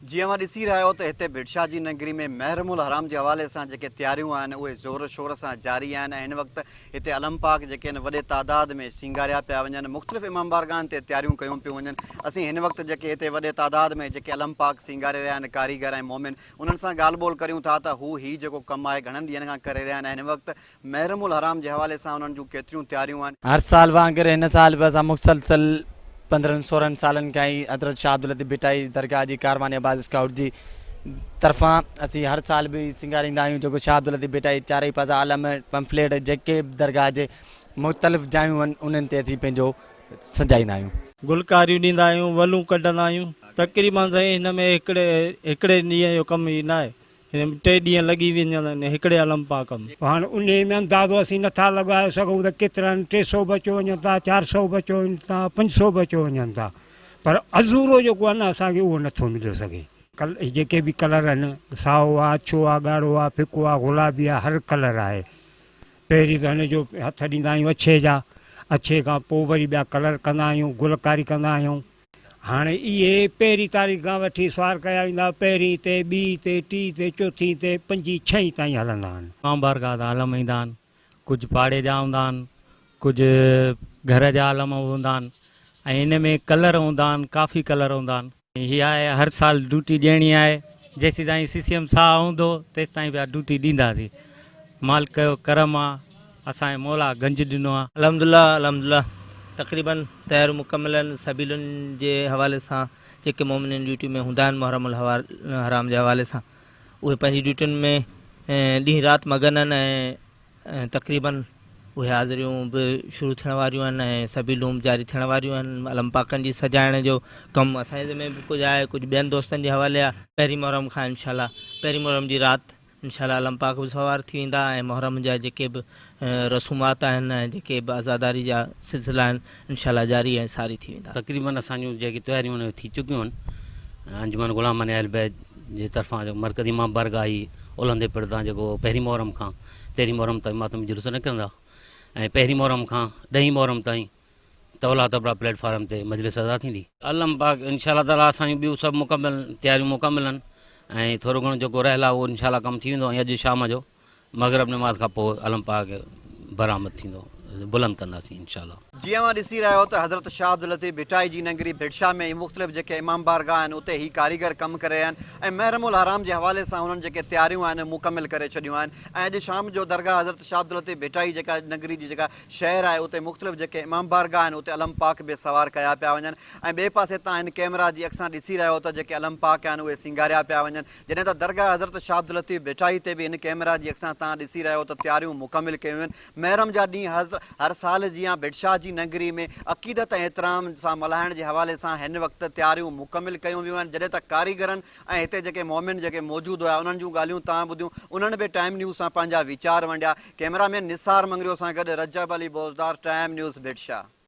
जी अवां ॾिसी रहिया आहियो त हिते भिटशा जी नगरी में महरमुल हराम जे हवाले सां जेके तयारियूं आहिनि उहे ज़ोर शोर सां जारी आहिनि। हिन वक़्तु हिते अलम पाक जेके आहिनि वॾे तादाद में सिंगारिया पिया वञनि, मुख़्तलिफ़ इमाम बारगाहनि ते तयारियूं कयूं पियूं वञनि। असीं हिन वक़्तु जेके हिते वॾे तादाद में जेके अलम पाक सिंगारे रहिया आहिनि कारीगर ऐं मोमिन, उन्हनि सां ॻाल्हि ॿोल करियूं था त हू हीउ जेको कमु आहे घणनि ॾींहंनि खां करे रहिया आहिनि। हिन वक़्तु महरमुल हराम जे हवाले सां उन्हनि जूं केतिरियूं तयारियूं आहिनि। हर साल वांगुरु हिन साल बि असां मुसलसल 15-16 सालनि खां ई हज़रत शाह अब्दुल लतीफ़ भिटाई दरगाह जी कारवान अब्बास स्काउट जी तरफ़ां असीं हर साल भी सिंगारींदा आहियूं। जेको शाह अब्दुल लतीफ़ भिटाई चारई पासा आलम पंफलेट जेके दरगाह जे मुख़्तलिफ़ जायूं आहिनि उन्हनि ते असीं पंहिंजो सजाईंदा आहियूं। गुलकारियूं ॾींदा आहियूं, वलूं कढंदा आहियूं। तक़रीबन साईं हिन में हिकिड़े ॾींहं जो कमु ई न आहे, हिन में 3 ॾींहं लॻी वेंदा आहिनि हिकिड़े अलम पाक में। हाणे उन में अंदाज़ो असीं नथा लॻाए सघूं त केतिरा 300 बचो वञनि था, 400 बचो वञनि था, 500 बचो वञनि था, पर अज़ूरो जेको आहे न असांखे उहो नथो मिली सघे। जेके बि कलर आहिनि, साओ आहे, अछो आहे, ॻाढ़ो आहे, फिको आहे, गुलाबी आहे, हर कलर आहे। पहिरीं त हिन जो हथ ॾींदा आहियूं अछे जा, अछे खां पोइ वरी ॿिया कलर कंदा आहियूं, गुलकारी कंदा आहियूं। हाणे इहे पहिरीं तारीख़ खां वठी सवार कया वेंदा, पहिरीं ते, ॿीं ते, टीं ते, चोथीं ते, 5, 6 ताईं हलंदा आहिनि। इमाम बारगाह जा आलम ईंदा आहिनि, कुझु पाड़े जा हूंदा आहिनि, कुझु घर जा आलम हूंदा आहिनि, ऐं इन में कलर हूंदा आहिनि, काफ़ी कलर हूंदा आहिनि। हीअ आहे हर साल ड्यूटी ॾियणी आहे, जेसीं ताईं CCM साहु हूंदो तेसि ताईं पिया ड्यूटी ॾींदासीं। मालिक जो करम आहे, असांजे मौला गंज ॾिनो आहे। अल्हम्दुलिल्लाह तक़रीबन तयार मुकमल आहिनि। सबीलुनि जे हवाले सां जेके मोमिन ड्यूटी में हूंदा आहिनि मुहर्रमुल हराम जे हवाले सां, उहे पंहिंजी ड्यूटियुनि में ॾींहुं राति मगन आहिनि ऐं तक़रीबन उहे हाज़िरियूं बि शुरू थियण वारियूं आहिनि ऐं सबीलूं जारी थियण वारियूं आहिनि। अलम पाकनि जी सजाइण जो कमु असांजे में बि कुझु आहे, कुझु ॿियनि दोस्तनि जे हवाले आहे। पहिरीं मुहर्रम खां इंशाल्लाह पहिरीं मुहर्रम जी राति इंशाल्लाह अलम पाक बि सवार थी वेंदा ऐं मुहर्रम जा जेके बि रसूमात आहिनि ऐं जेके बि आज़ादारी जा सिलसिला आहिनि इंशाल्लाह जारी ऐं सारी थी वेंदा। तक़रीबन असांजूं जेकी तयारियूं आहिनि थी चुकियूं आहिनि। अंजुमन गुलाम अहल बैत जे तरफ़ां जो मरकज़ी इमाम बारगाह ई ओलंदे पिणतां जेको पहिरीं मुहर्रम खां 13 मुहर्रम ताईं मातम जुलूस निकिरंदा ऐं पहिरीं मुहर्रम खां 10 मुहर्रम ताईं तवला तबला प्लेटफार्म ते मजलिस अदा थींदी। अलम पाक इंशाल्लाह ताला असांजूं ॿियूं सभु मुकमल तयारियूं मुकमल आहिनि ऐं थोरो घणो जेको रहियल आहे उहो इंशाल्लाह कमु थी वेंदो ऐं अॼु शाम जो मगरिब नमाज़ खां पोइ अलम पाक बरामद थींदो, बुलंद कंदासीं इंशाल्लाह। जी अवां ॾिसी रहिया आहियो त हज़रत शाह अब्दुल लतीफ़ भिटाई जी नगरी भिटशा में मुख़्तलिफ़ जेके इमाम बारगाह आहिनि उते ही कारीगर कमु करे रहिया आहिनि ऐं महरमुल हराम जे हवाले सां हुननि जेके तयारियूं आहिनि मुकमिल करे छॾियूं आहिनि। ऐं अॼु शाम जो दरगाह हज़रत शाह अब्दुल लतीफ़ भिटाई जेका नगरी जी जेका शहर आहे उते मुख़्तलिफ़ जेके इमाम बारगाह आहिनि उते अलम पाक बि सवार कया पिया वञनि ऐं ॿिए पासे तव्हां हिन कैमरा जी अक्सां ॾिसी रहिया आहियो त जेके अलम पाक आहिनि उहे सिंगारिया पिया वञनि। जॾहिं त दरगाह हज़रत शाह अब्दुल लतीफ़ भिटाई ते बि हिन कैमरा जी अक्सां तव्हां ॾिसी रहिया आहियो त तयारियूं मुकमिल कयूं आहिनि। महरम जा ॾींहं हर साल जीअं भिटशा जी नगरी में अक़ीदत ऐं एतिराम सां मल्हाइण जे हवाले सां हिन वक़्तु तयारियूं मुकमिल कयूं वियूं आहिनि। जॾहिं त कारीगरनि ऐं हिते जेके मोमिन जेके मौजूदु हुआ उन्हनि जूं ॻाल्हियूं तव्हां ॿुधियूं, उन्हनि बि टाइम न्यूज़ सां पंहिंजा वीचार वंडिया। कैमरामैन निसार मंगरियो सां गॾु रजब अली बोज़दार, टाइम न्यूज़ भिटशा।